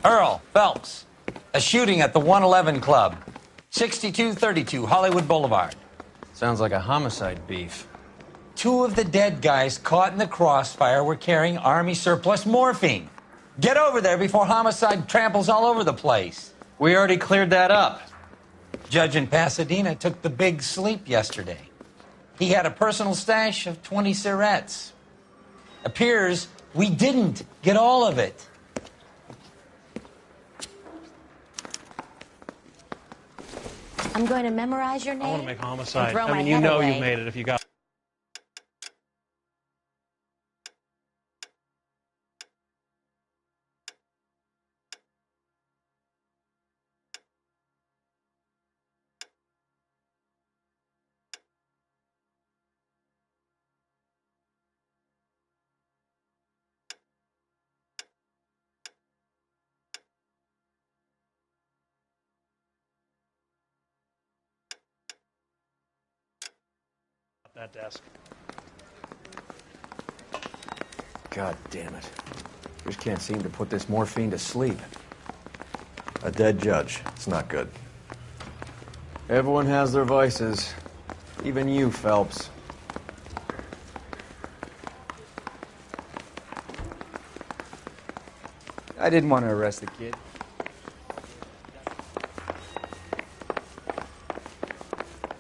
Earl Phelps, a shooting at the 111 Club, 6232 Hollywood Boulevard. Sounds like a homicide beef. 2 of the dead guys caught in the crossfire were carrying Army surplus morphine. Get over there before homicide tramples all over the place. We already cleared that up. Judge in Pasadena took the big sleep yesterday. He had a personal stash of 20 cigarettes. Appears we didn't get all of it. I'm going to memorize your name. I want to make homicide. Throw I my mean, you head know away. you made it if you got. That desk. God damn it. Just can't seem to put this morphine to sleep. A dead judge. It's not good. Everyone has their vices. Even you, Phelps. I didn't want to arrest the kid.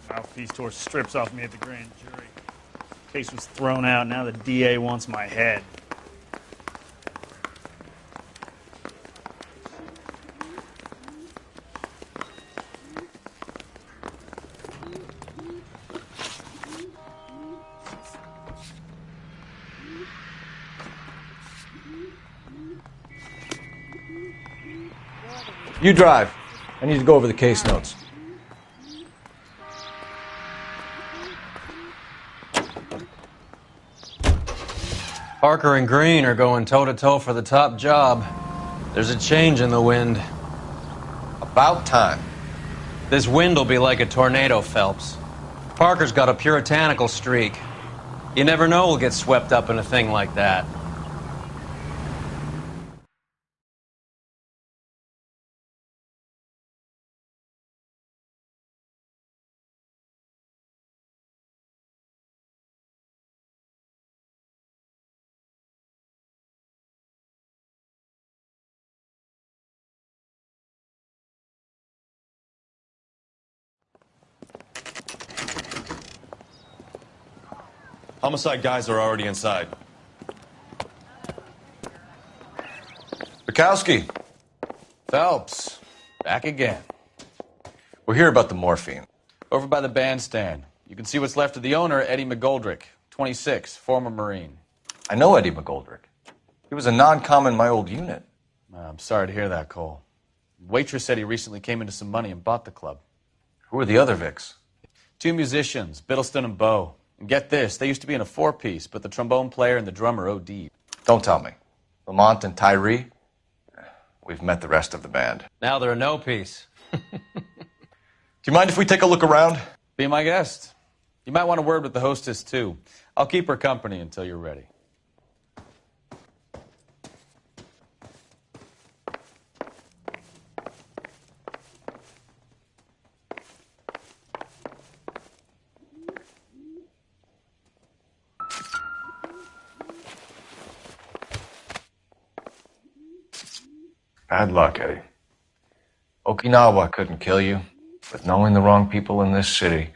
Mouthpiece tore strips off me at the grand jury. Case was thrown out. Now the DA wants my head. You drive. I need to go over the case notes. Parker and Green are going toe-to-toe for the top job. There's a change in the wind. About time. This wind will be like a tornado, Phelps. Parker's got a puritanical streak. You never know we'll get swept up in a thing like that. Homicide guys are already inside. Bukowski. Phelps, back again. We're here about the morphine. Over by the bandstand. You can see what's left of the owner, Eddie McGoldrick, 26, former Marine. I know Eddie McGoldrick. He was a non-com in my old unit. I'm sorry to hear that, Cole. Waitress said he recently came into some money and bought the club. Who are the other Vics? 2 musicians, Biddleston and Bowe. And get this, they used to be in a 4-piece, but the trombone player and the drummer OD'd. Don't tell me. Lamont and Tyree? We've met the rest of the band. Now they're a no-piece. Do you mind if we take a look around? Be my guest. You might want a word with the hostess, too. I'll keep her company until you're ready. Bad luck, Eddie. Okinawa couldn't kill you, but knowing the wrong people in this city.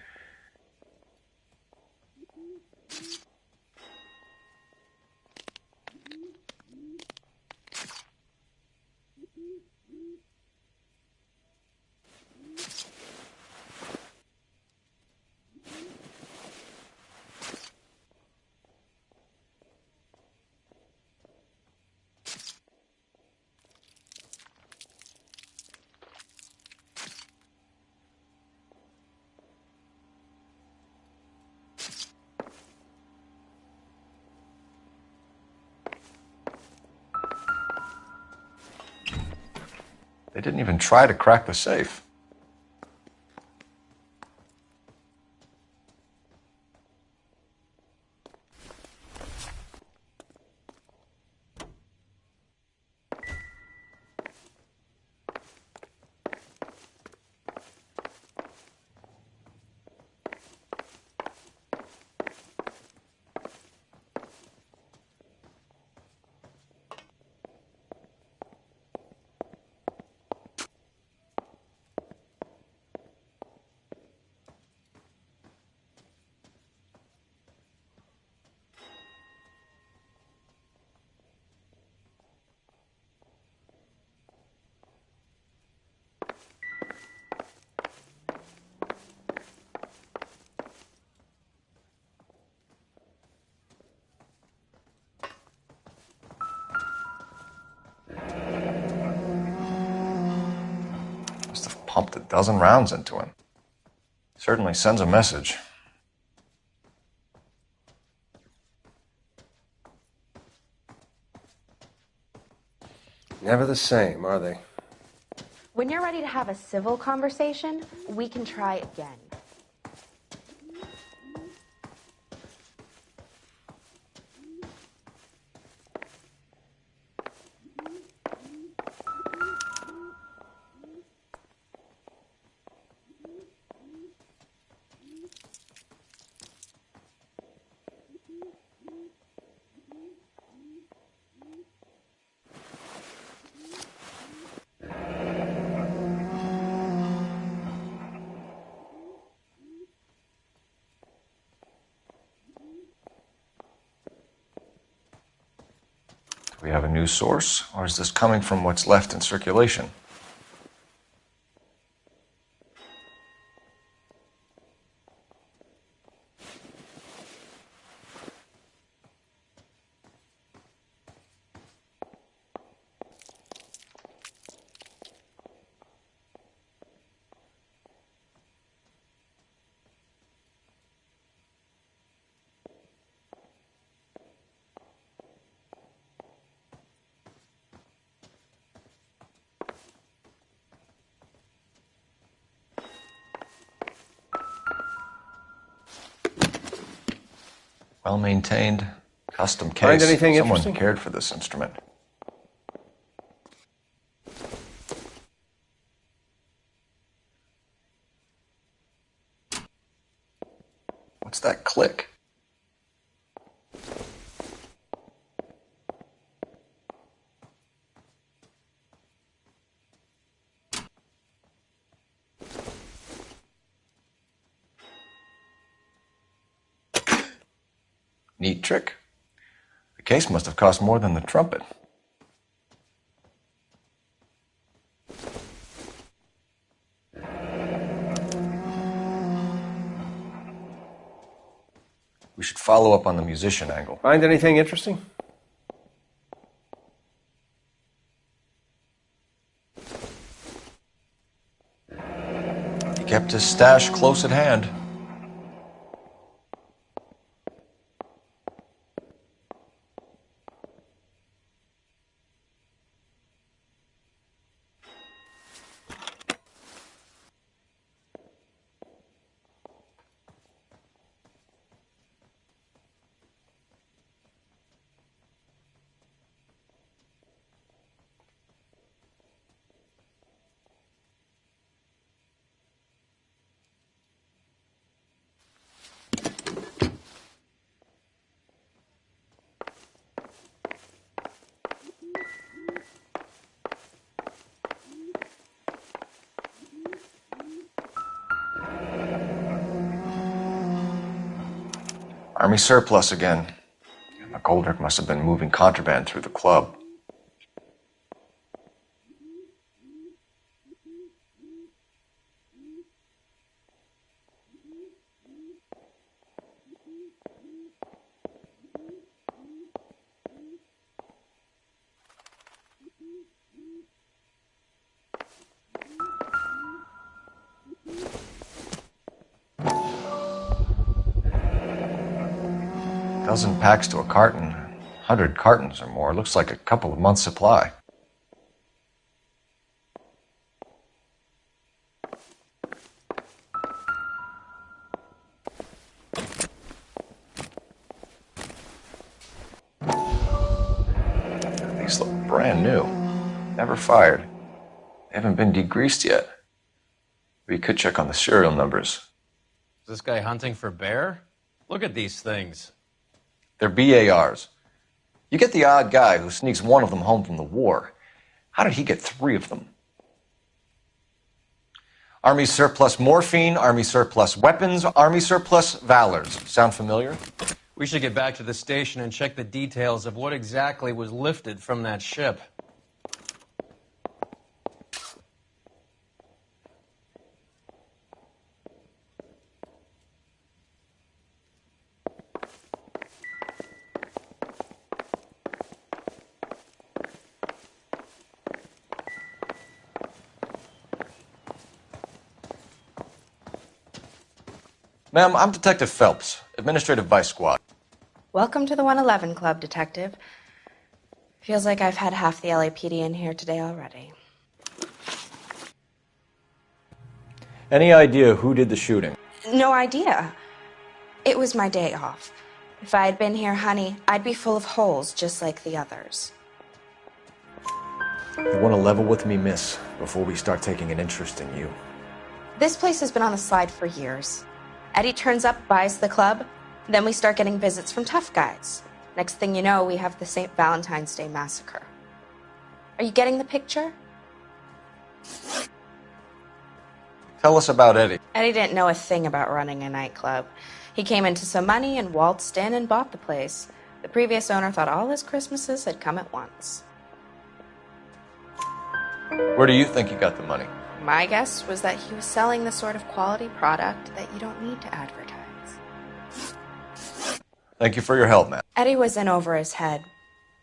They didn't even try to crack the safe. pumped a dozen rounds into him. Certainly sends a message. Never the same, are they? When you're ready to have a civil conversation, we can try again. Do we have a new source, or is this coming from what's left in circulation? Well-maintained, custom case. Find anything Someone interesting? cared for this instrument. What's that click? Neat trick. The case must have cost more than the trumpet. We should follow up on the musician angle. Find anything interesting? He kept his stash close at hand. Army surplus again. McGoldrick must have been moving contraband through the club. Dozen packs to a carton, 100 cartons or more. Looks like a couple of months' supply. These look brand new. Never fired. They haven't been degreased yet. We could check on the serial numbers. Is this guy hunting for bear? Look at these things. They're BARs. You get the odd guy who sneaks one of them home from the war. How did he get 3 of them? Army surplus morphine, Army surplus weapons, Army surplus valors. Sound familiar? We should get back to the station and check the details of what exactly was lifted from that ship. Ma'am, I'm Detective Phelps, Administrative Vice Squad. Welcome to the 111 Club, Detective. Feels like I've had half the LAPD in here today already. Any idea who did the shooting? No idea. It was my day off. If I had been here, honey, I'd be full of holes just like the others. You want to level with me, miss, before we start taking an interest in you. This place has been on the slide for years. Eddie turns up, buys the club, then we start getting visits from tough guys. Next thing you know, we have the St. Valentine's Day massacre. Are you getting the picture? Tell us about Eddie. Eddie didn't know a thing about running a nightclub. He came into some money and waltzed in and bought the place. The previous owner thought all his Christmases had come at once. Where do you think he got the money? My guess was that he was selling the sort of quality product that you don't need to advertise. Thank you for your help, ma'am. Eddie was in over his head,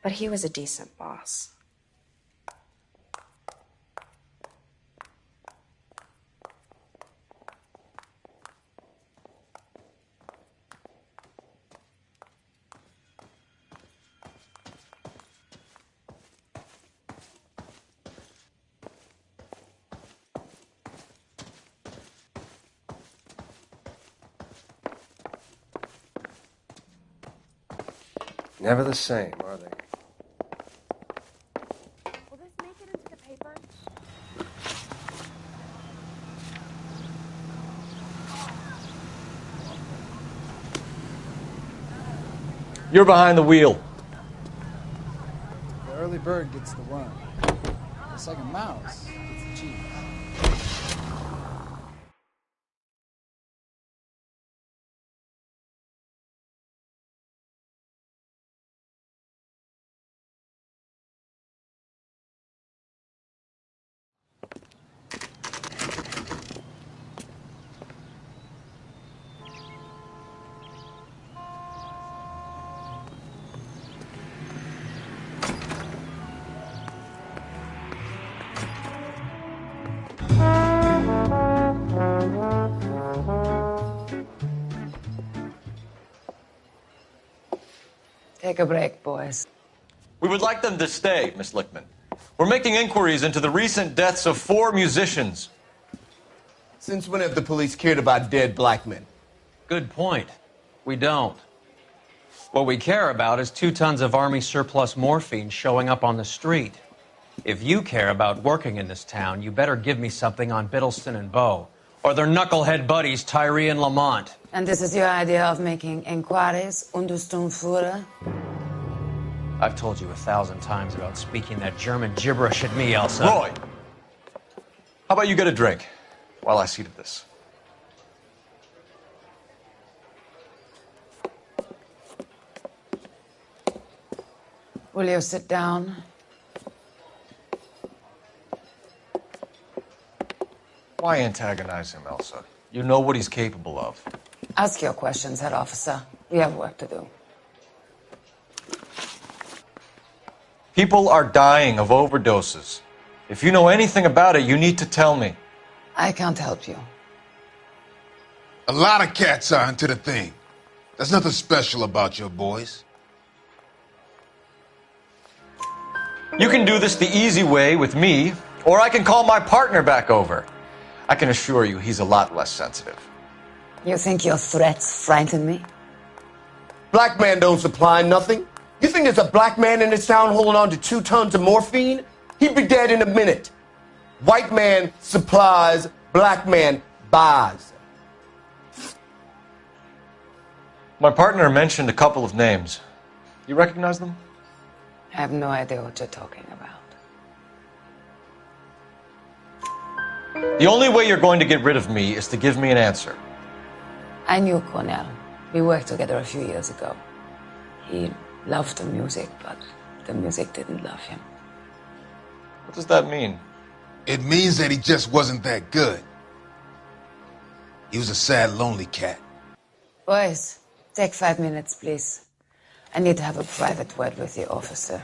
but he was a decent boss. Never the same, are they? Will this make it into the paper? You're behind the wheel. The early bird gets the worm. The second mouse gets the cheese. Take a break, boys. We would like them to stay, Miss Lichtman. We're making inquiries into the recent deaths of 4 musicians. Since when have the police cared about dead black men? Good point. We don't. What we care about is 2 tons of Army surplus morphine showing up on the street. If you care about working in this town, you better give me something on Biddleston and Bow, or their knucklehead buddies Tyree and Lamont. And this is your idea of making inquiries under Sturmführer? I've told you 1,000 times about speaking that German gibberish at me, Elsa. Roy, how about you get a drink while I see to this? Will you sit down? Why antagonize him, Elsa? You know what he's capable of. Ask your questions, head officer. We have work to do. People are dying of overdoses. If you know anything about it, you need to tell me. I can't help you. A lot of cats are into the thing. There's nothing special about your boys. You can do this the easy way with me, or I can call my partner back over. I can assure you he's a lot less sensitive. You think your threats frighten me? Black man don't supply nothing. You think there's a black man in this town holding on to 2 tons of morphine? He'd be dead in a minute. White man supplies, black man buys. My partner mentioned a couple of names. You recognize them? I have no idea what you're talking about. The only way you're going to get rid of me is to give me an answer. I knew Cornell. We worked together a few years ago. He loved the music, but the music didn't love him. What does that mean? It means that he just wasn't that good. He was a sad, lonely cat. Boys, take 5 minutes, please. I need to have a private word with the officer.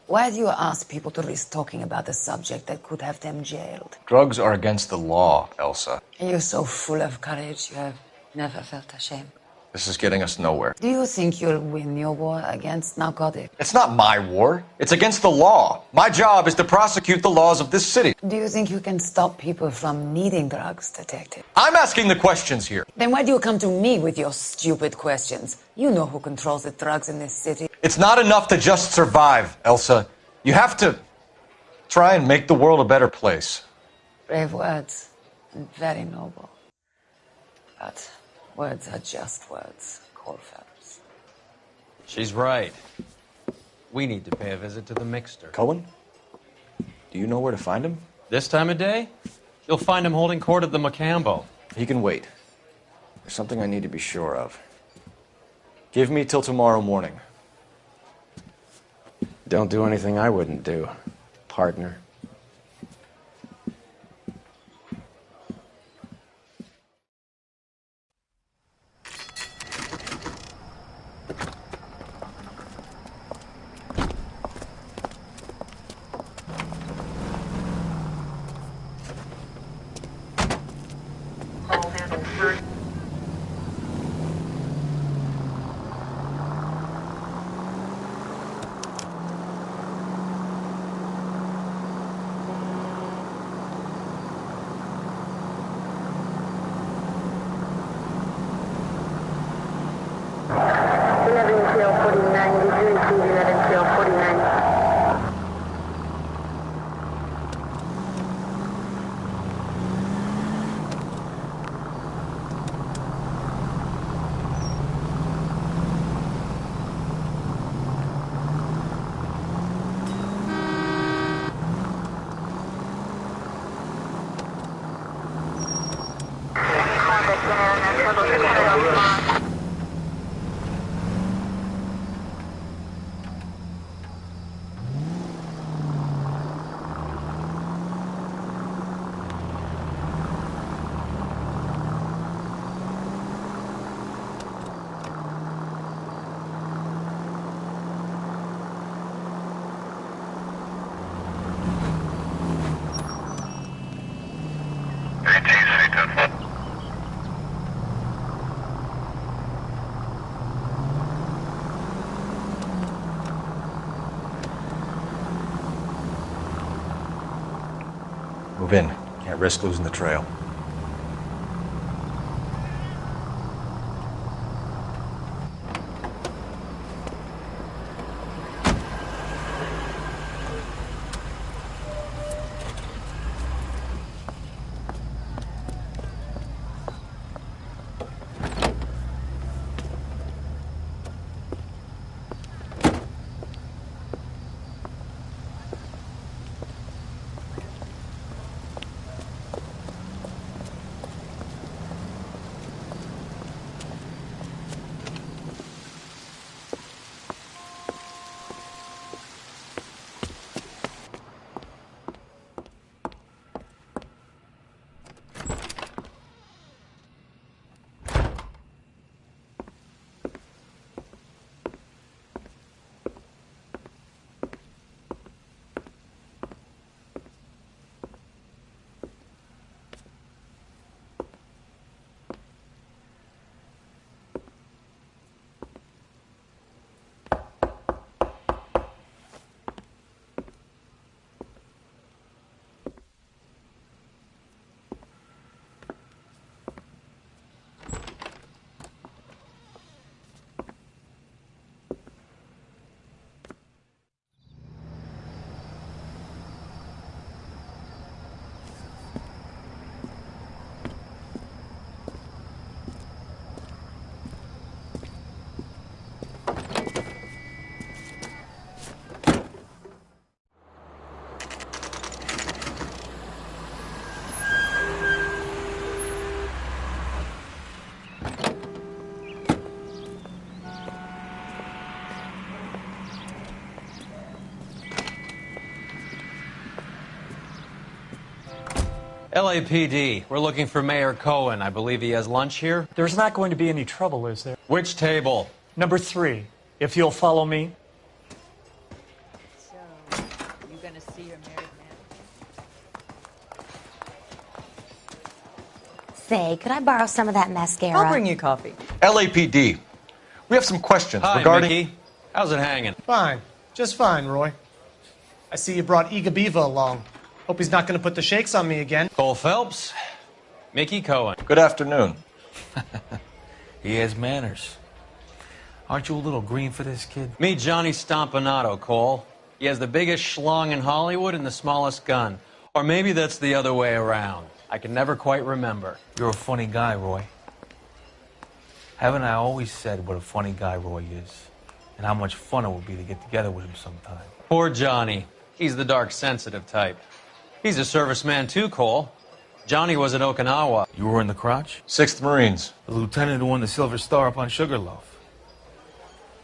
Why do you ask people to risk talking about a subject that could have them jailed? Drugs are against the law, Elsa. And you're so full of courage, you have never felt ashamed. This is getting us nowhere. Do you think you'll win your war against narcotics? It's not my war. It's against the law. My job is to prosecute the laws of this city. Do you think you can stop people from needing drugs, Detective? I'm asking the questions here. Then why do you come to me with your stupid questions? You know who controls the drugs in this city. It's not enough to just survive, Elsa. You have to try and make the world a better place. Brave words, and very noble. But words are just words, Coalfellas. She's right. We need to pay a visit to the Mixter. Cohen? Do you know where to find him? This time of day? You'll find him holding court at the Macambo. He can wait. There's something I need to be sure of. Give me till tomorrow morning. Don't do anything I wouldn't do, partner. Move in. Can't risk losing the trail. LAPD, we're looking for Mayor Cohen. I believe he has lunch here. There's not going to be any trouble, is there? Which table? Number 3, if you'll follow me. You gonna see your married man? Say, could I borrow some of that mascara? I'll bring you coffee. LAPD. We have some questions regarding... Mickey. How's it hanging? Fine. Just fine, Roy. I see you brought Iga Beaver along. Hope he's not going to put the shakes on me again. Cole Phelps. Mickey Cohen. Good afternoon. He has manners. Aren't you a little green for this kid? Meet Johnny Stompanato, Cole. He has the biggest schlong in Hollywood and the smallest gun. Or maybe that's the other way around. I can never quite remember. You're a funny guy, Roy. Haven't I always said what a funny guy Roy is? And how much fun it would be to get together with him sometime. Poor Johnny. He's the dark, sensitive type. He's a serviceman too, Cole. Johnny was at Okinawa. You were in the crotch? 6th Marines. The lieutenant who won the Silver Star up on Sugarloaf.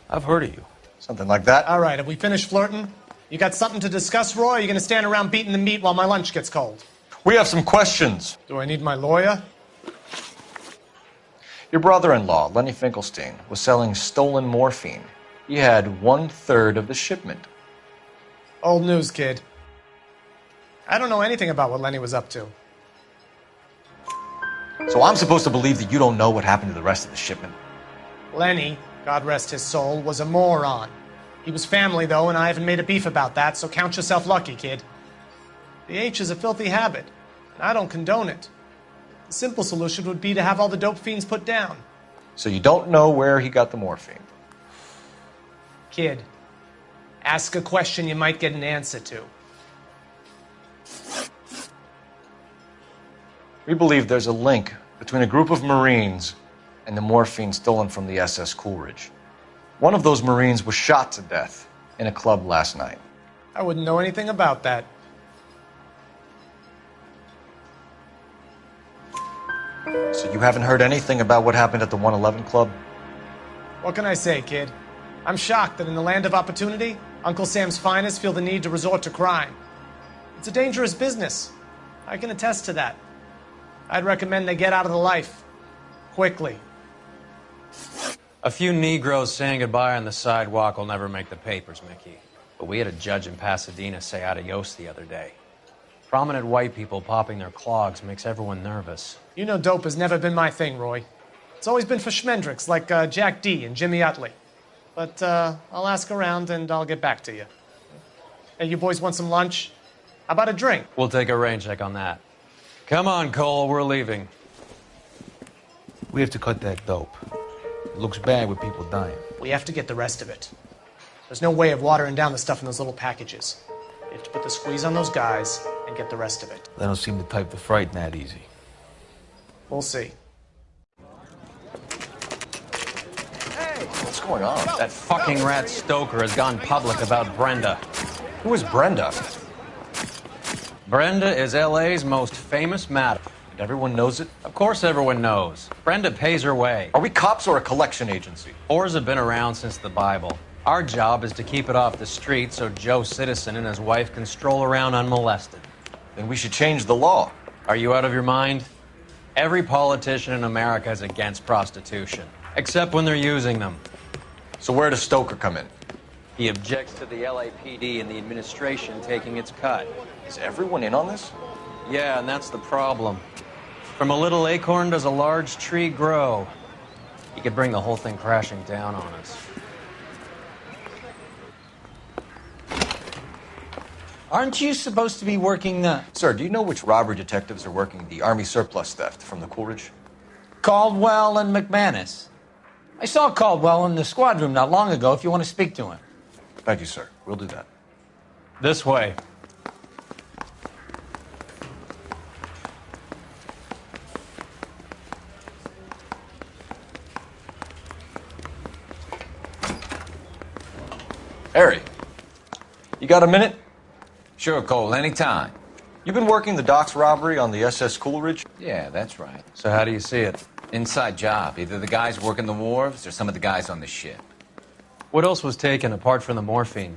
I've heard of you. Something like that. All right, have we finished flirting? You got something to discuss, Roy, or are you going to stand around beating the meat while my lunch gets cold? We have some questions. Do I need my lawyer? Your brother-in-law, Lenny Finkelstein, was selling stolen morphine. He had 1/3 of the shipment. Old news, kid. I don't know anything about what Lenny was up to. So I'm supposed to believe that you don't know what happened to the rest of the shipment? Lenny, God rest his soul, was a moron. He was family, though, and I haven't made a beef about that, so count yourself lucky, kid. The H is a filthy habit, and I don't condone it. The simple solution would be to have all the dope fiends put down. So you don't know where he got the morphine? Kid, ask a question you might get an answer to. We believe there's a link between a group of Marines and the morphine stolen from the SS Coolidge. One of those Marines was shot to death in a club last night. I wouldn't know anything about that. So you haven't heard anything about what happened at the 111 Club? What can I say, kid? I'm shocked that in the land of opportunity, Uncle Sam's finest feel the need to resort to crime. It's a dangerous business. I can attest to that. I'd recommend they get out of the life. Quickly. A few Negroes saying goodbye on the sidewalk will never make the papers, Mickey. But we had a judge in Pasadena say adios the other day. Prominent white people popping their clogs makes everyone nervous. You know dope has never been my thing, Roy. It's always been for schmendricks like Jack D. and Jimmy Utley. But I'll ask around and I'll get back to you. Hey, you boys want some lunch? How about a drink? We'll take a rain check on that. Come on, Cole, we're leaving. We have to cut that dope. It looks bad with people dying. We have to get the rest of it. There's no way of watering down the stuff in those little packages. We have to put the squeeze on those guys and get the rest of it. They don't seem the type to frighten that easy. We'll see. What's going on? That fucking rat Stoker has gone public about Brenda. Who is Brenda? Brenda is LA's most famous madam. And everyone knows it? Of course everyone knows. Brenda pays her way. Are we cops or a collection agency? Whores have been around since the Bible. Our job is to keep it off the street so Joe Citizen and his wife can stroll around unmolested. Then we should change the law. Are you out of your mind? Every politician in America is against prostitution, except when they're using them. So where does Stoker come in? He objects to the LAPD and the administration taking its cut. Is everyone in on this? Yeah, and that's the problem. From a little acorn does a large tree grow. He could bring the whole thing crashing down on us. Aren't you supposed to be working the... Sir, do you know which robbery detectives are working the Army surplus theft from the Coolidge? Caldwell and McManus. I saw Caldwell in the squad room not long ago if you want to speak to him. Thank you, sir. We'll do that. This way. Harry, you got a minute? Sure, Cole, anytime. You've been working the docks robbery on the SS Coolidge? Yeah, that's right. So how do you see it? Inside job. Either the guys working the wharves or some of the guys on the ship. What else was taken apart from the morphine?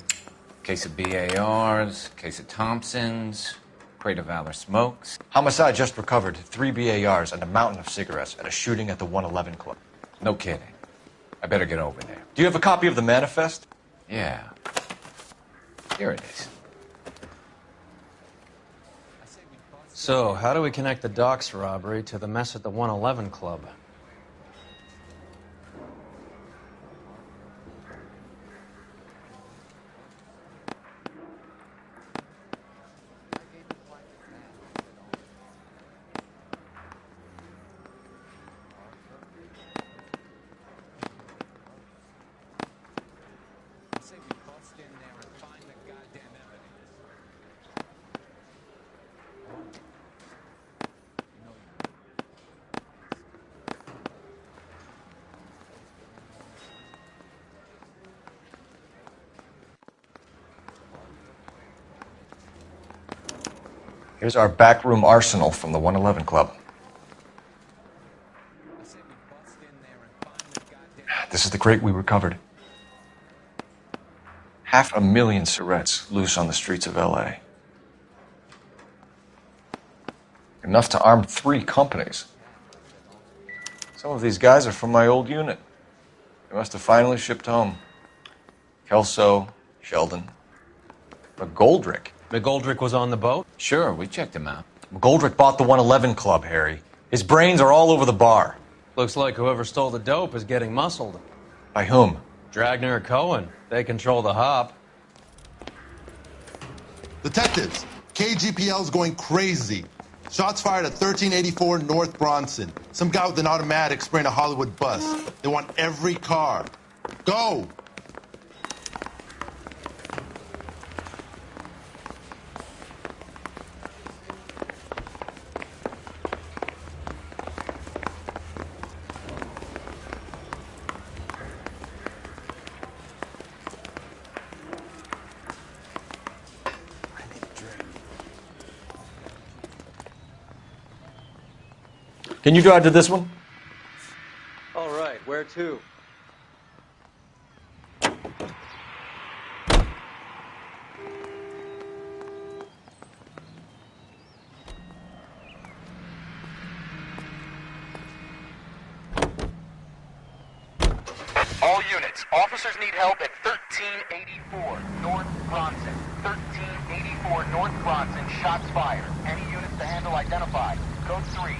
Case of BARs, case of Thompsons, crate of Valor smokes. Homicide just recovered 3 BARs and a mountain of cigarettes at a shooting at the 111 Club. No kidding. I better get over there. Do you have a copy of the manifest? Yeah. Here it is. So, how do we connect the docks robbery to the mess at the 111 Club? Here's our backroom arsenal from the 111 Club. This is the crate we recovered. 500,000 cigarettes loose on the streets of LA. Enough to arm 3 companies. Some of these guys are from my old unit. They must have finally shipped home. Kelso, Sheldon, McGoldrick. McGoldrick was on the boat? Sure, we checked him out. McGoldrick bought the 111 Club, Harry. His brains are all over the bar. Looks like whoever stole the dope is getting muscled. By whom? Dragner or Cohen. They control the hop. Detectives, KGPL's going crazy. Shots fired at 1384 North Bronson. Some guy with an automatic spraying a Hollywood bus. They want every car. Go! Can you drive to this one? All right, where to? All units, officers need help at 1384 North Bronson. 1384 North Bronson, shots fired. Any units to handle identified. Code 3.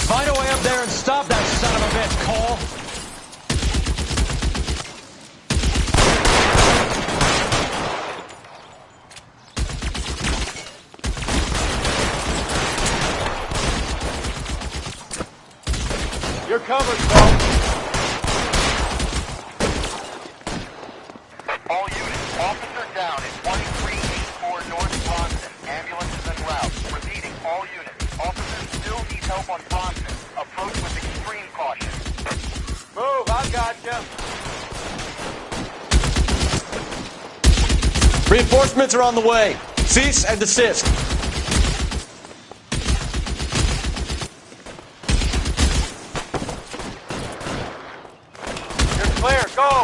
Find a way up there and stop that son of a bitch, Cole. You're covered, Cole. All units, officer down at 1384 North Bronson. Ambulances en route. Repeating, all units. Officers still need help on Bronson. Approach with extreme caution. Move, I gotcha. Reinforcements are on the way. Cease and desist. You're clear, go!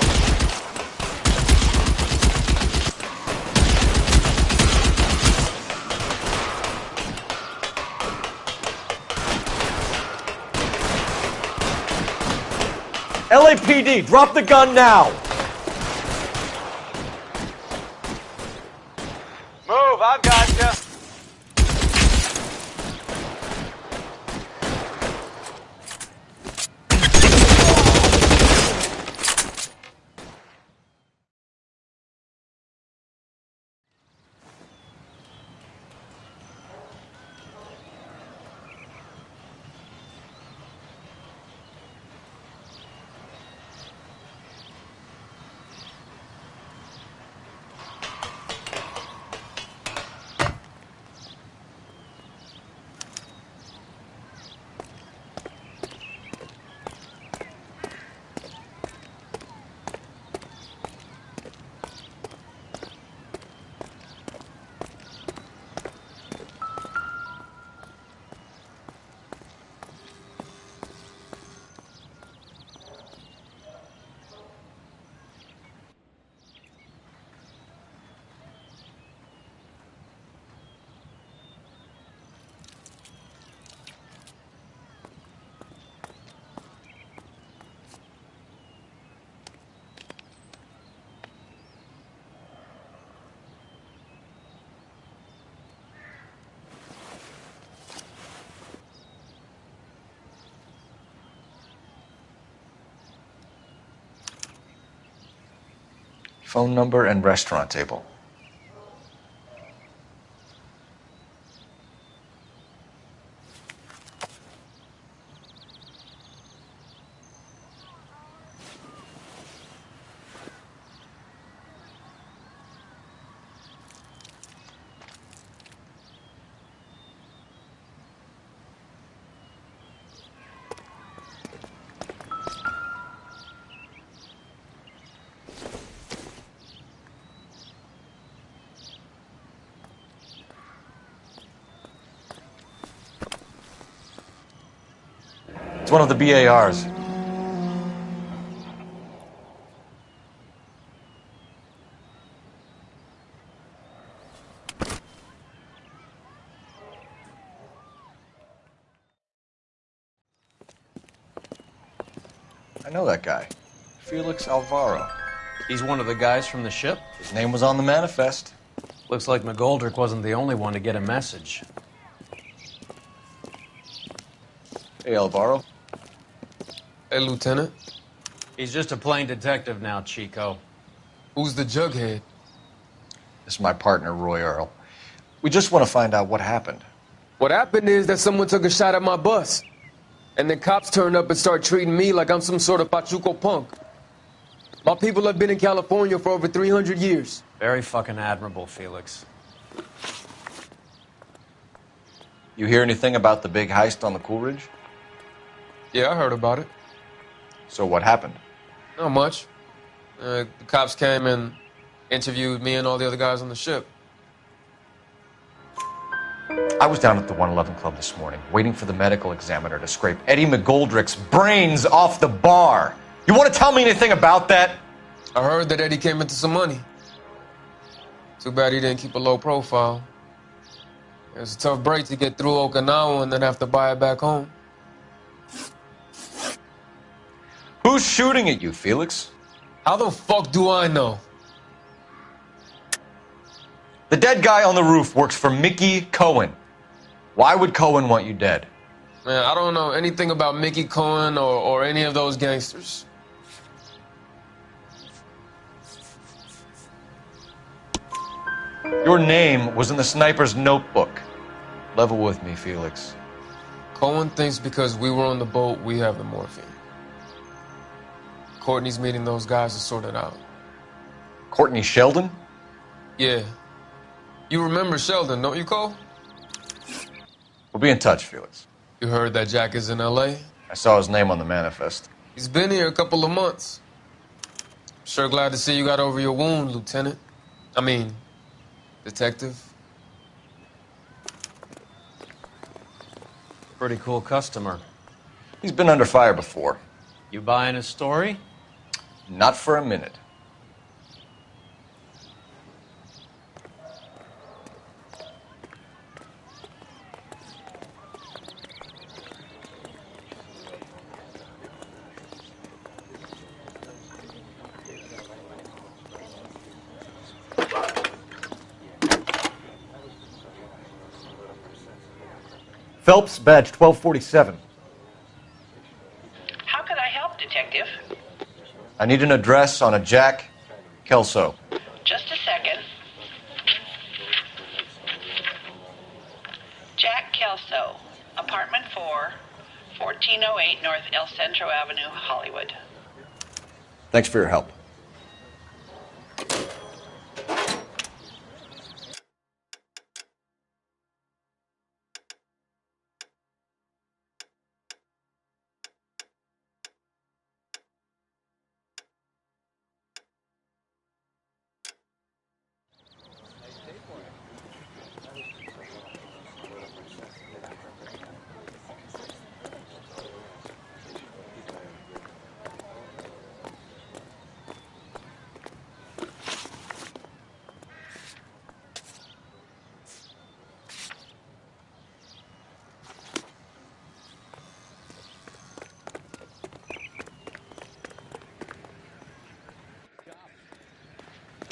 LAPD, drop the gun now! Move, I've gotcha. Phone number and restaurant table. It's one of the BARs. I know that guy. Felix Alvaro. He's one of the guys from the ship? His name was on the manifest. Looks like McGoldrick wasn't the only one to get a message. Hey, Alvaro. Hey, Lieutenant. He's just a plain detective now, Chico. Who's the jughead? This is my partner, Roy Earl. We just want to find out what happened. What happened is that someone took a shot at my bus. And then cops turned up and started treating me like I'm some sort of Pachuco punk. My people have been in California for over 300 years. Very fucking admirable, Felix. You hear anything about the big heist on the Coolidge? Yeah, I heard about it. So what happened? Not much. The cops came and interviewed me and all the other guys on the ship. I was down at the 111 Club this morning, waiting for the medical examiner to scrape Eddie McGoldrick's brains off the bar. You want to tell me anything about that? I heard that Eddie came into some money. Too bad he didn't keep a low profile. It was a tough break to get through Okinawa and then have to buy it back home. Who's shooting at you, Felix? How the fuck do I know? The dead guy on the roof works for Mickey Cohen. Why would Cohen want you dead? Man, I don't know anything about Mickey Cohen or any of those gangsters. Your name was in the sniper's notebook. Level with me, Felix. Cohen thinks because we were on the boat, we have the morphine. Courtney's meeting those guys to sort it out. Courtney Sheldon? Yeah. You remember Sheldon, don't you, Cole? We'll be in touch, Felix. You heard that Jack is in L.A.? I saw his name on the manifest. He's been here a couple of months. Sure glad to see you got over your wound, Lieutenant. I mean, Detective. Pretty cool customer. He's been under fire before. You buying his story? Not for a minute. Phelps, badge 1247. How can I help, Detective? I need an address on a Jack Kelso. Just a second. Jack Kelso, apartment 4, 1408 North El Centro Avenue, Hollywood. Thanks for your help.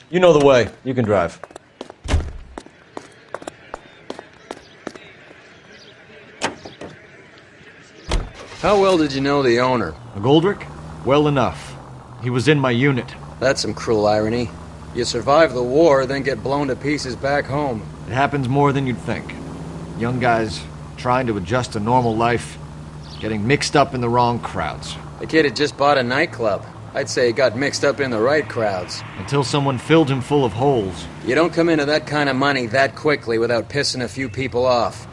You know the way. You can drive. How well did you know the owner? McGoldrick? Well enough. He was in my unit. That's some cruel irony. You survive the war, then get blown to pieces back home. It happens more than you'd think. Young guys trying to adjust to normal life, getting mixed up in the wrong crowds. The kid had just bought a nightclub. I'd say he got mixed up in the right crowds. Until someone filled him full of holes. You don't come into that kind of money that quickly without pissing a few people off.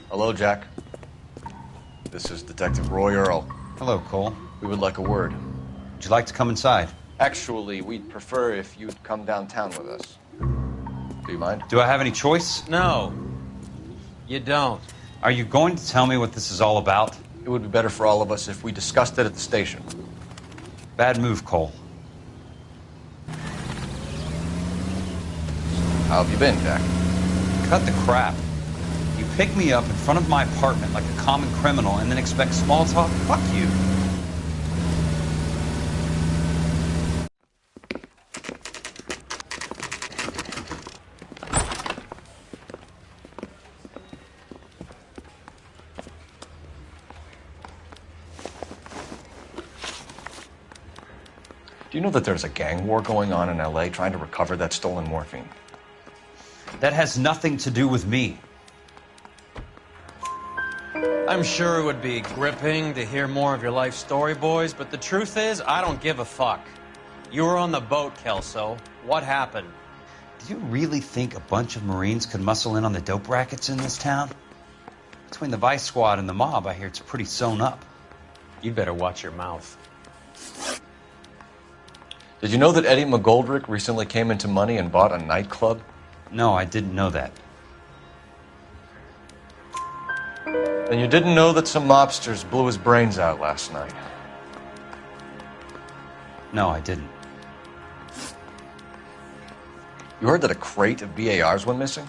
Hello, Jack. This is Detective Roy Earl. Hello, Cole. We would like a word. Would you like to come inside? Actually, we'd prefer if you'd come downtown with us. Do you mind? Do I have any choice? No. You don't. Are you going to tell me what this is all about? It would be better for all of us if we discussed it at the station. Bad move, Cole. How have you been, Jack? Cut the crap. You pick me up in front of my apartment like a common criminal and then expect small talk? Fuck you. Do you know that there's a gang war going on in LA trying to recover that stolen morphine? That has nothing to do with me. I'm sure it would be gripping to hear more of your life story, boys, but the truth is, I don't give a fuck. You were on the boat, Kelso. What happened? Do you really think a bunch of Marines could muscle in on the dope rackets in this town? Between the Vice Squad and the mob, I hear it's pretty sewn up. You'd better watch your mouth. Did you know that Eddie McGoldrick recently came into money and bought a nightclub? No, I didn't know that. And you didn't know that some mobsters blew his brains out last night? No, I didn't. You heard that a crate of BARs went missing?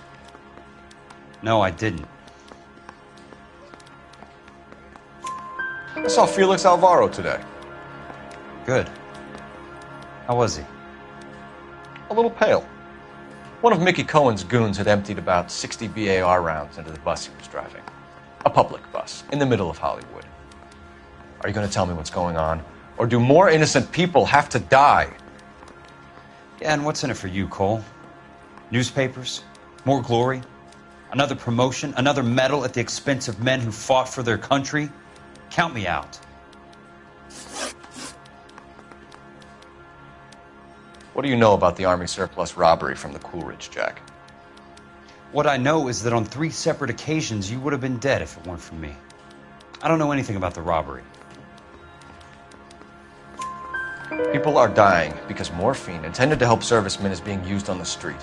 No, I didn't. I saw Felix Alvaro today. Good. How was he? A little pale. One of Mickey Cohen's goons had emptied about 60 BAR rounds into the bus he was driving. A public bus, in the middle of Hollywood. Are you going to tell me what's going on? Or do more innocent people have to die? Yeah, and what's in it for you, Cole? Newspapers? More glory? Another promotion? Another medal at the expense of men who fought for their country? Count me out. What do you know about the Army surplus robbery from the Coolidge, Jack? What I know is that on 3 separate occasions, you would have been dead if it weren't for me. I don't know anything about the robbery. People are dying because morphine intended to help servicemen is being used on the street.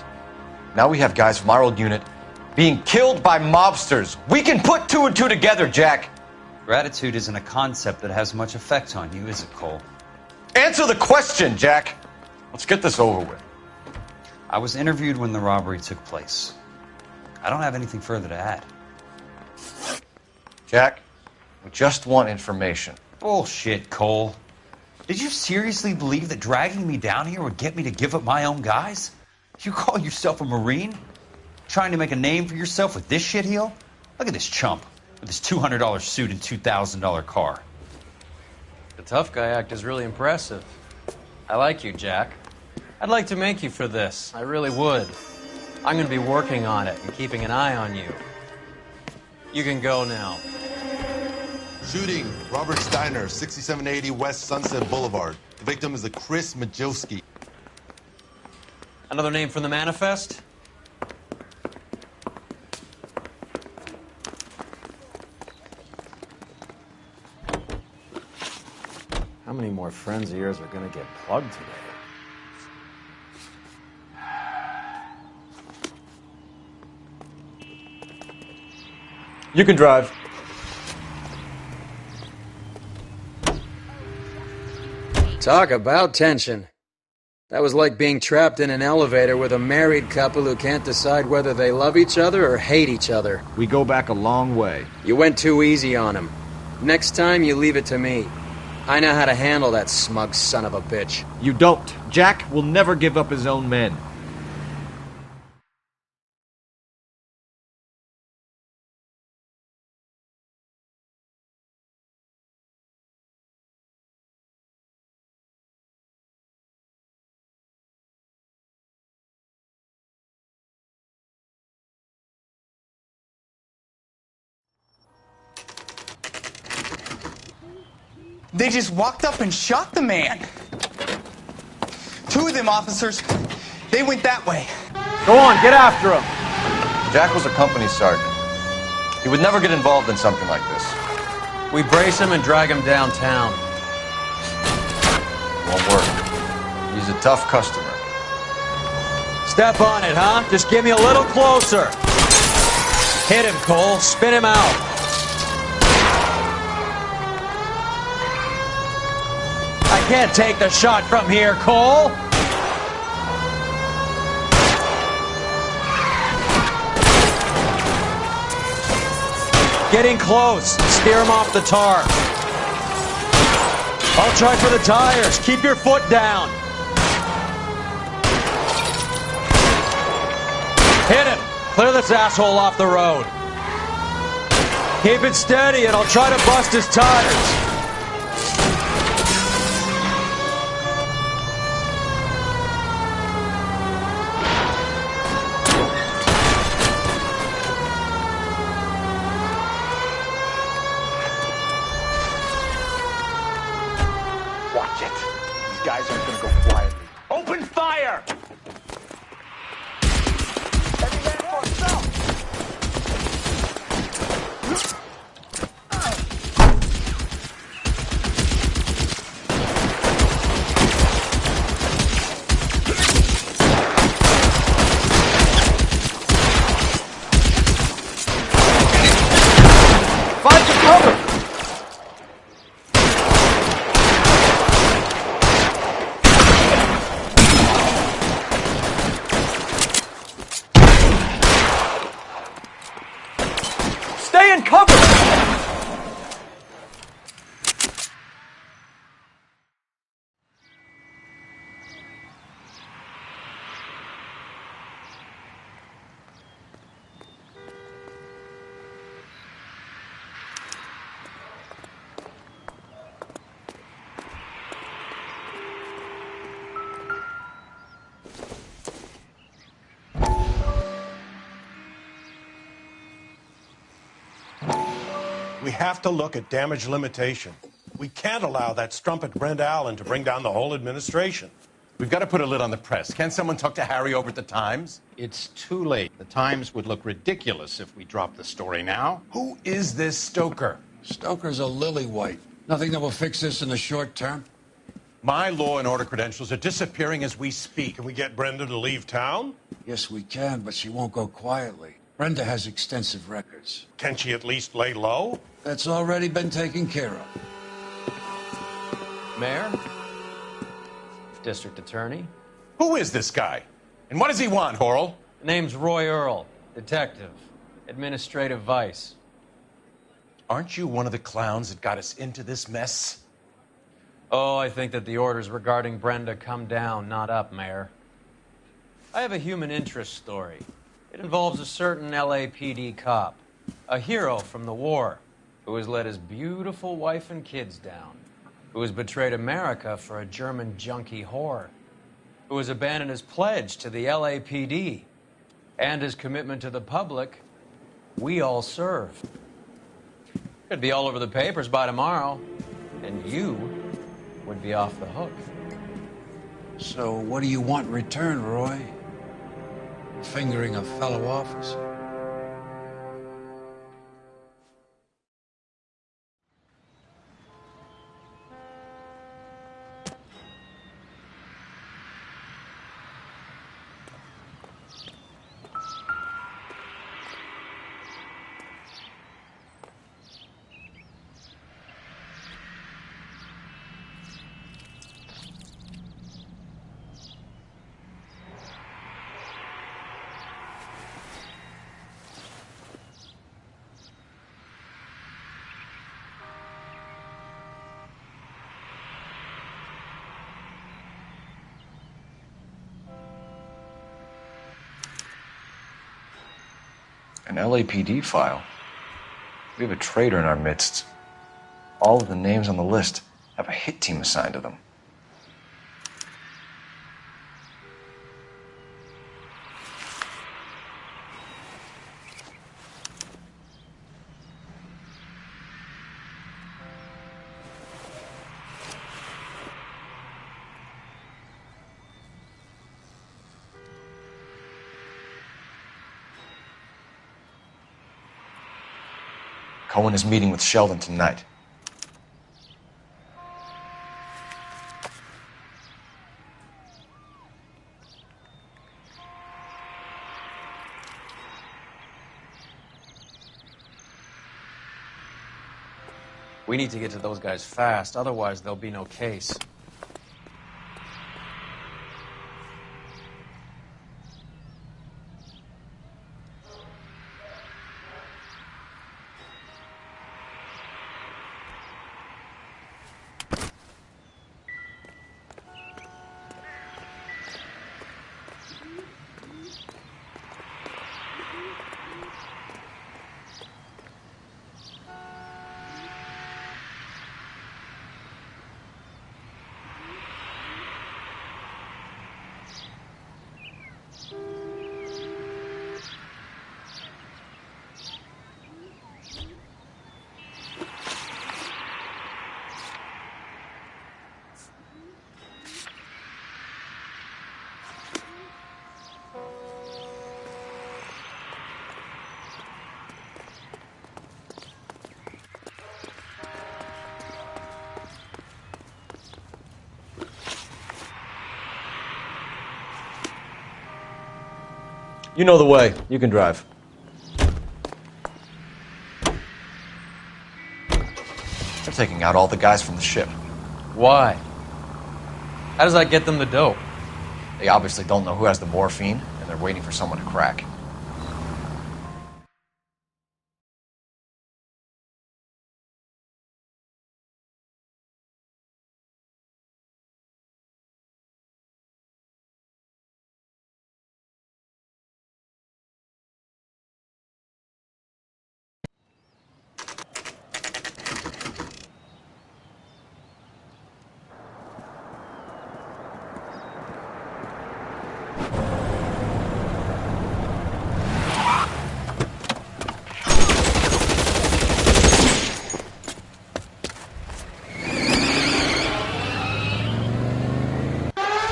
Now we have guys from our old unit being killed by mobsters. We can put 2 and 2 together, Jack. Gratitude isn't a concept that has much effect on you, is it, Cole? Answer the question, Jack. Let's get this over with. I was interviewed when the robbery took place. I don't have anything further to add. Jack, we just want information. Bullshit, Cole. Did you seriously believe that dragging me down here would get me to give up my own guys? You call yourself a Marine? Trying to make a name for yourself with this shitheel? Look at this chump with his $200 suit and $2,000 car. The tough guy act is really impressive. I like you, Jack. I'd like to make you for this. I really would. I'm going to be working on it and keeping an eye on you. You can go now. Shooting, Robert Steiner, 6780 West Sunset Boulevard. The victim is a Chris Majowski. Another name from the manifest? How many more friends of yours are going to get plugged today? You can drive. Talk about tension. That was like being trapped in an elevator with a married couple who can't decide whether they love each other or hate each other. We go back a long way. You went too easy on him. Next time, you leave it to me. I know how to handle that smug son of a bitch. You don't. Jack will never give up his own men. They just walked up and shot the man. Two of them officers, they went that way. Go on, get after him. Jack was a company sergeant. He would never get involved in something like this. We brace him and drag him downtown. Won't work. He's a tough customer. Step on it, huh? Just get me a little closer. Hit him, Cole. Spin him out. I can't take the shot from here, Cole. Getting close. Steer him off the tar. I'll try for the tires. Keep your foot down. Hit him. Clear this asshole off the road. Keep it steady and I'll try to bust his tires. Watch it. These guys aren't gonna go quietly. Open fire! Every man for himself! Find the cover! Stay in cover! We have to look at damage limitation. We can't allow that strumpet Brent Allen to bring down the whole administration. We've got to put a lid on the press. Can't someone talk to Harry over at the Times? It's too late. The Times would look ridiculous if we dropped the story now. Who is this Stoker? Stoker's a lily-white. Nothing that will fix this in the short term. My law and order credentials are disappearing as we speak. Can we get Brenda to leave town? Yes, we can, but she won't go quietly. Brenda has extensive records. Can she at least lay low? That's already been taken care of. Mayor? District Attorney? Who is this guy? And what does he want, Horrell? Name's Roy Earl, detective, administrative vice. Aren't you one of the clowns that got us into this mess? Oh, I think that the orders regarding Brenda come down, not up, Mayor. I have a human interest story. It involves a certain LAPD cop, a hero from the war, who has let his beautiful wife and kids down, who has betrayed America for a German junkie whore, who has abandoned his pledge to the LAPD and his commitment to the public. We all serve. Could be all over the papers by tomorrow, and you would be off the hook. So what do you want in return, Roy? Fingering a fellow officer. An LAPD file? We have a traitor in our midst. All of the names on the list have a hit team assigned to them. Cohen is meeting with Sheldon tonight. We need to get to those guys fast, otherwise there'll be no case. You know the way. You can drive. They're taking out all the guys from the ship. Why? How does that get them the dope? They obviously don't know who has the morphine, and they're waiting for someone to crack.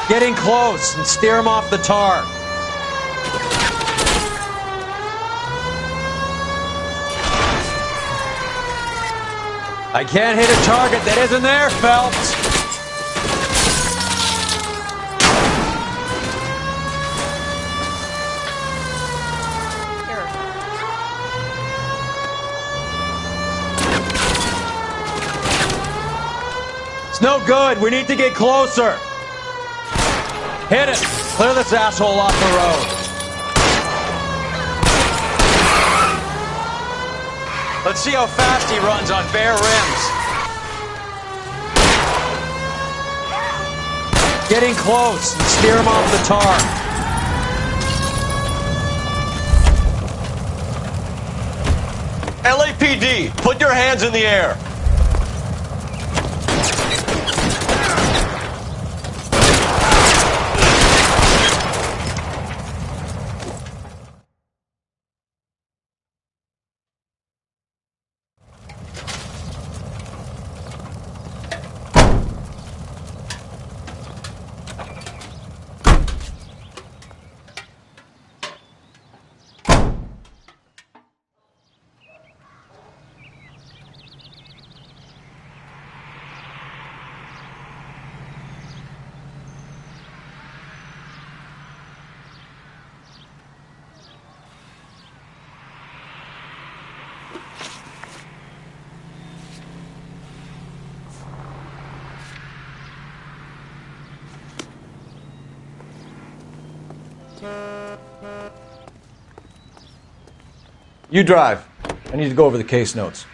Getting close and steer him off the tar. I can't hit a target that isn't there, Phelps. It's no good. We need to get closer. Hit it! Clear this asshole off the road. Let's see how fast he runs on bare rims. Getting close and steer him off the tar. LAPD, put your hands in the air. You drive. I need to go over the case notes.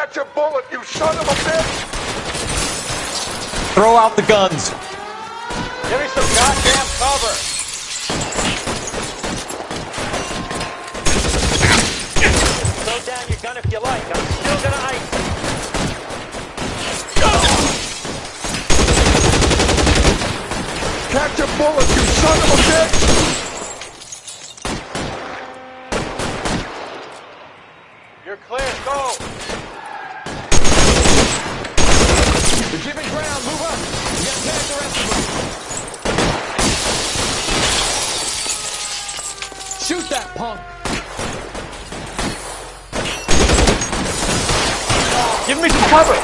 Catch a bullet, you son of a bitch! Throw out the guns. Give me some goddamn cover. Throw down your gun if you like. I'm still gonna ice it. Catch a bullet, you son of a bitch! You're clear. Go. We're giving ground. Move up. We gotta pass the rest of them. Shoot that punk. Give me some cover.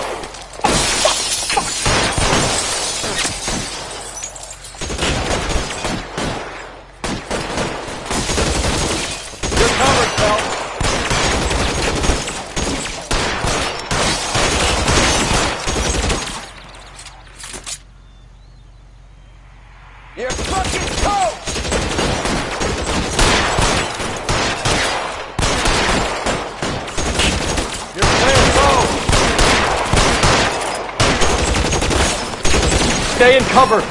You're covered, Phelps. You're fucking toast! You're clear. Go. Stay in cover.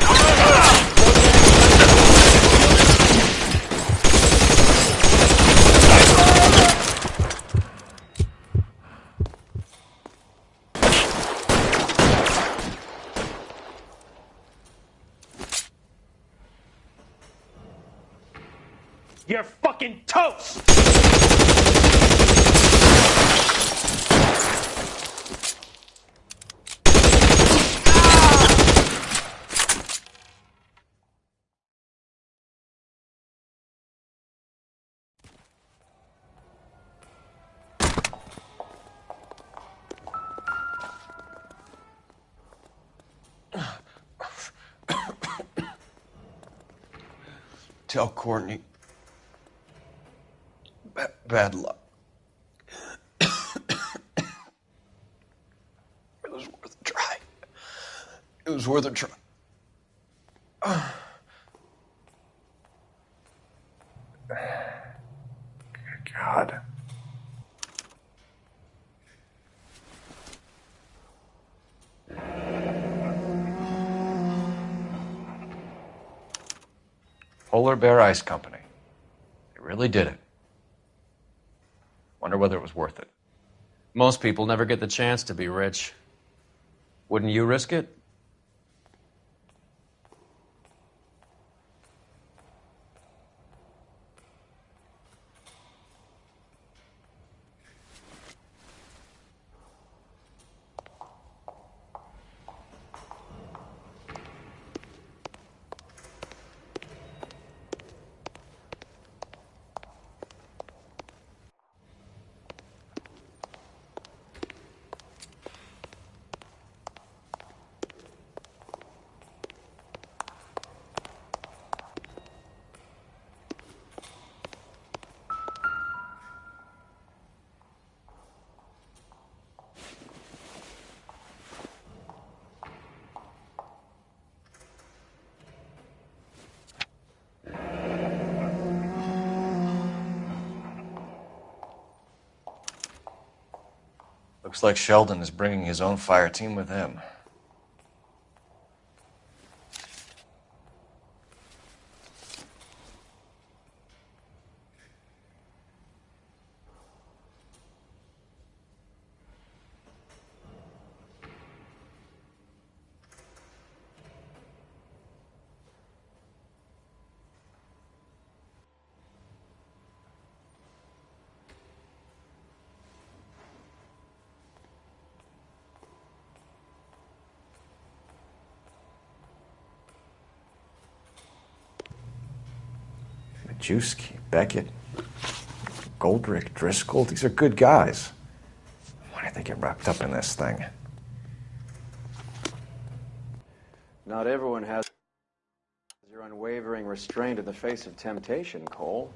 You're fucking toast! Tell Courtney. Bad luck. It was worth a try. It was worth a try. God. Polar Bear Ice Company. They really did it. Wonder whether it was worth it. Most people never get the chance to be rich. Wouldn't you risk it? Looks like Sheldon is bringing his own fire team with him. Majewski, Beckett, Goldrick, Driscoll, these are good guys. Why did they get wrapped up in this thing? Not everyone has your unwavering restraint in the face of temptation, Cole.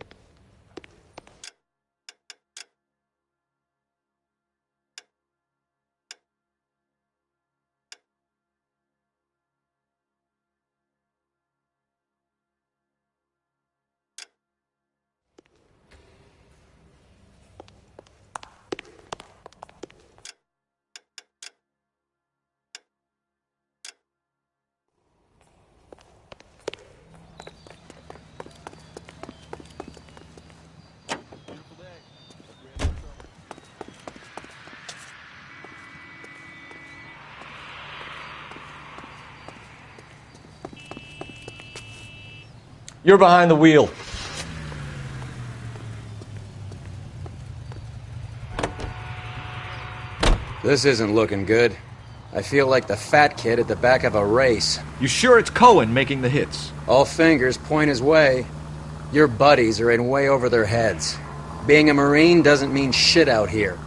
You're behind the wheel. This isn't looking good. I feel like the fat kid at the back of a race. You sure it's Cohen making the hits? All fingers point his way. Your buddies are in way over their heads. Being a Marine doesn't mean shit out here.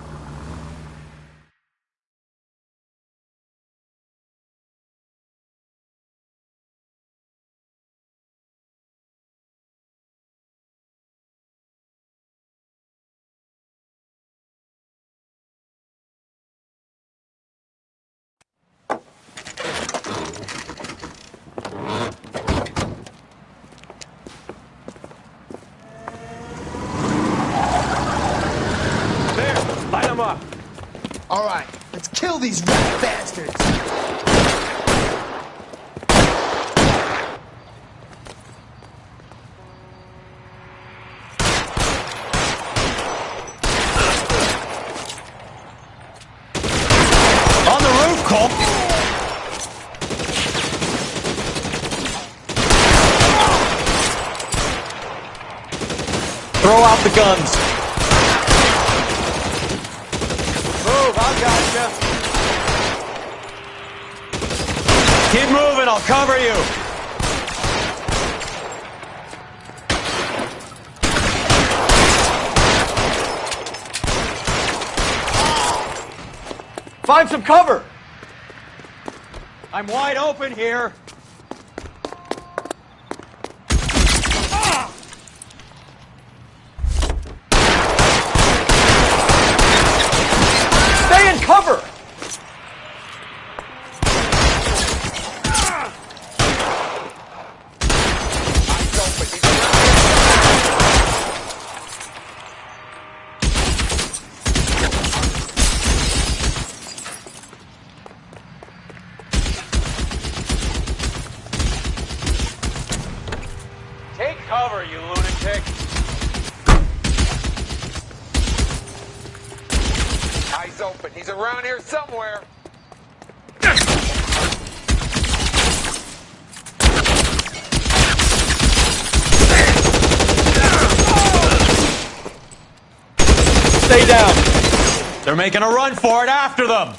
Light them up. All right, let's kill these rat bastards. On the roof, Cole. Throw out the guns. I gotcha. Keep moving, I'll cover you. Find some cover. I'm wide open here. Stay in cover. Take cover, you lunatic. Eyes open. He's around here somewhere. Stay down. They're making a run for it after them.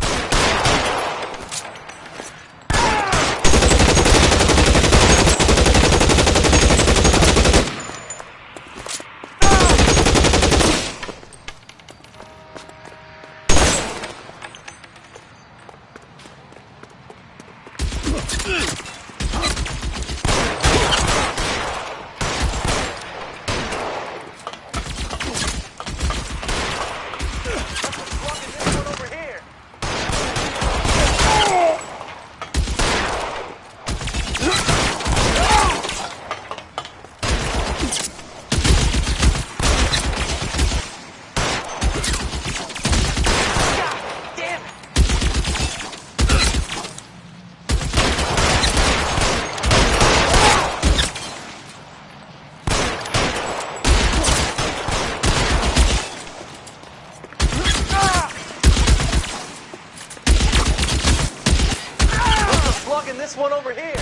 This one over here.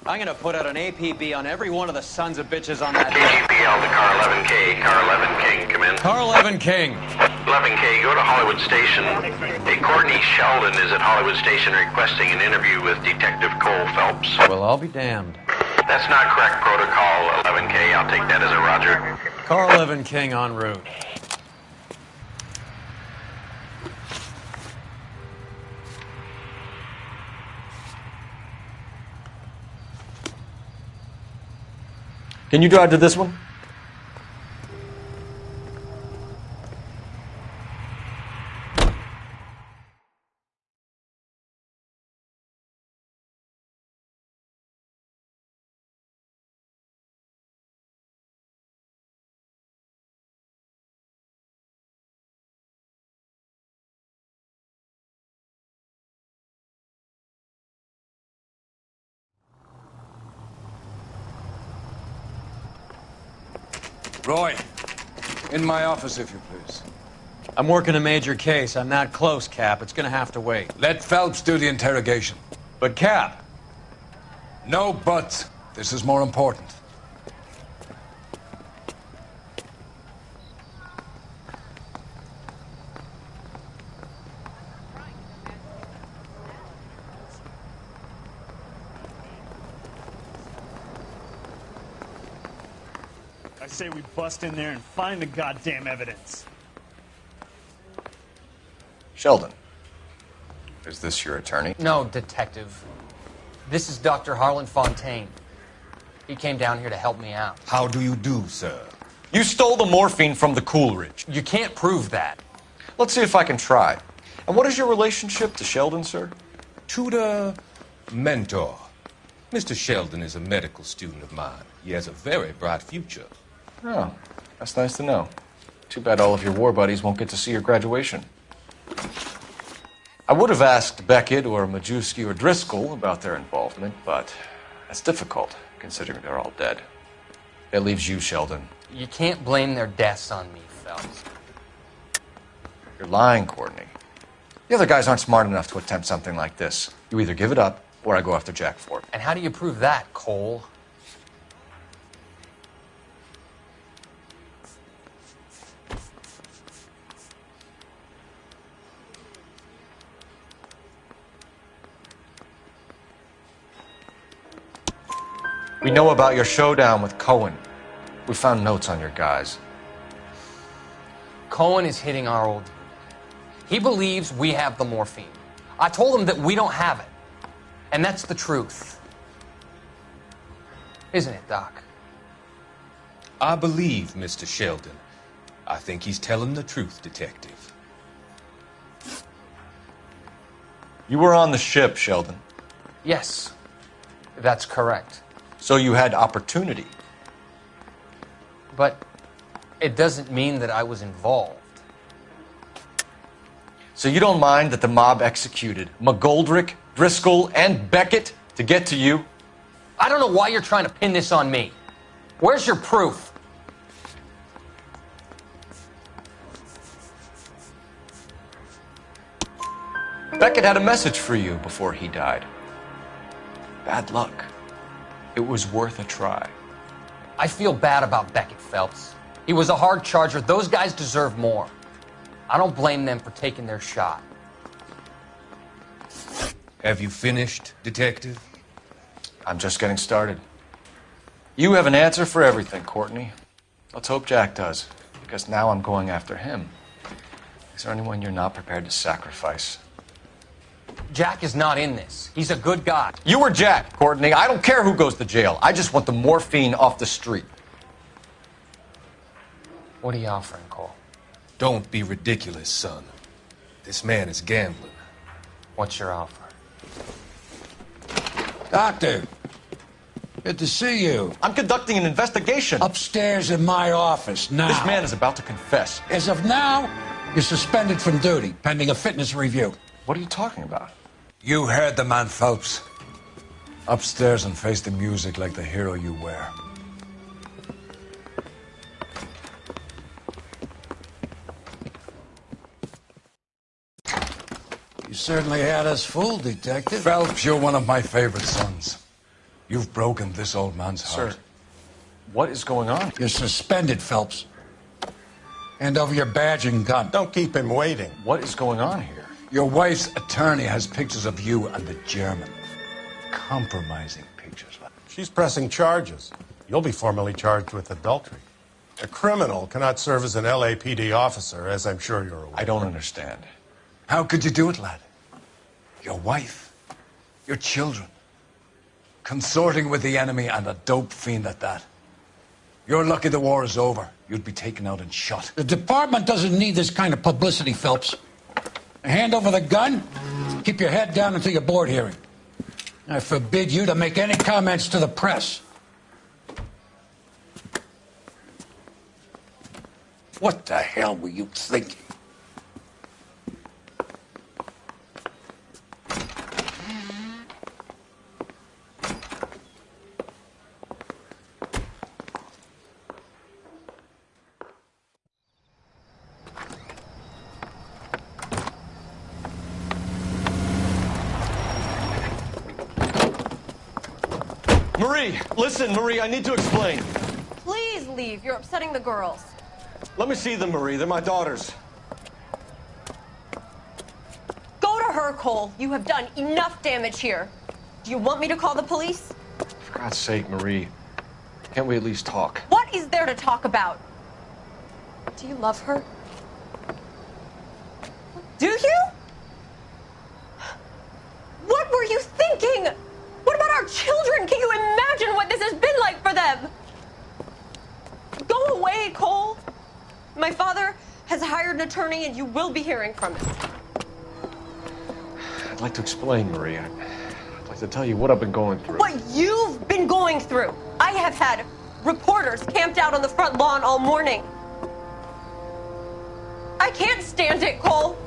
I'm gonna put out an APB on every one of the sons of bitches on that hill. KGPL to Car 11K. Car 11 King, come in. Car 11 King. 11K, go to Hollywood Station. Hey, Courtney Sheldon is at Hollywood Station requesting an interview with Detective Cole Phelps. Well, I'll be damned. That's not correct protocol, 11K. I'll take that as a roger. Car 11 King en route. Can you drive to this one? Roy, in my office, if you please. I'm working a major case. I'm not close, Cap. It's gonna have to wait. Let Phelps do the interrogation. But, Cap... No buts. This is more important. I say we bust in there and find the goddamn evidence. Sheldon, is this your attorney? No, Detective. This is Dr. Harlan Fontaine. He came down here to help me out. How do you do, sir? You stole the morphine from the Coolidge. You can't prove that. Let's see if I can try. And what is your relationship to Sheldon, sir? Tutor, mentor. Mr. Sheldon is a medical student of mine. He has a very bright future. Oh, that's nice to know. Too bad all of your war buddies won't get to see your graduation. I would have asked Beckett or Majewski or Driscoll about their involvement, but that's difficult, considering they're all dead. That leaves you, Sheldon. You can't blame their deaths on me, Phelps. You're lying, Courtney. The other guys aren't smart enough to attempt something like this. You either give it up, or I go after Jack for it. And how do you prove that, Cole? We know about your showdown with Cohen. We found notes on your guys. Cohen is hitting our old dude. He believes we have the morphine. I told him that we don't have it. And that's the truth. Isn't it, Doc? I believe Mr. Sheldon. I think he's telling the truth, Detective. You were on the ship, Sheldon. Yes, that's correct. So you had opportunity. But it doesn't mean that I was involved. So you don't mind that the mob executed McGoldrick, Driscoll, and Beckett to get to you? I don't know why you're trying to pin this on me. Where's your proof? Beckett had a message for you before he died. Bad luck. It was worth a try. I feel bad about Beckett, Phelps. He was a hard charger. Those guys deserve more. I don't blame them for taking their shot. Have you finished, Detective? I'm just getting started. You have an answer for everything, Courtney. Let's hope Jack does, because now I'm going after him. Is there anyone you're not prepared to sacrifice? Jack is not in this. He's a good guy. You were Jack, Courtney. I don't care who goes to jail. I just want the morphine off the street. What are you offering, Cole? Don't be ridiculous, son. This man is gambling. What's your offer? Doctor, good to see you. I'm conducting an investigation. Upstairs in my office now. This man is about to confess. As of now, you're suspended from duty, pending a fitness review. What are you talking about? You heard the man, Phelps. Upstairs and face the music like the hero you were. You certainly had us fooled, Detective. Phelps, you're one of my favorite sons. You've broken this old man's heart. Sir, what is going on? You're suspended, Phelps. Hand over your badge and gun. Don't keep him waiting. What is going on here? Your wife's attorney has pictures of you and the German. Compromising pictures. She's pressing charges. You'll be formally charged with adultery. A criminal cannot serve as an LAPD officer, as I'm sure you're aware. I don't understand. How could you do it, lad? Your wife, your children, consorting with the enemy and a dope fiend at that. You're lucky the war is over. You'd be taken out and shot. The department doesn't need this kind of publicity, Phelps. Hand over the gun. Keep your head down until your board hearing. I forbid you to make any comments to the press. What the hell were you thinking? Marie, listen, Marie, I need to explain. Please leave. You're upsetting the girls. Let me see them, Marie. They're my daughters. Go to her, Cole. You have done enough damage here. Do you want me to call the police? For God's sake, Marie. Can't we at least talk? What is there to talk about? Do you love her? Do you? What were you thinking? What about our children? Can you imagine what this has been like for them? Go away, Cole. My father has hired an attorney and you will be hearing from him. I'd like to explain, Marie. I'd like to tell you what I've been going through. What you've been going through. I have had reporters camped out on the front lawn all morning. I can't stand it, Cole.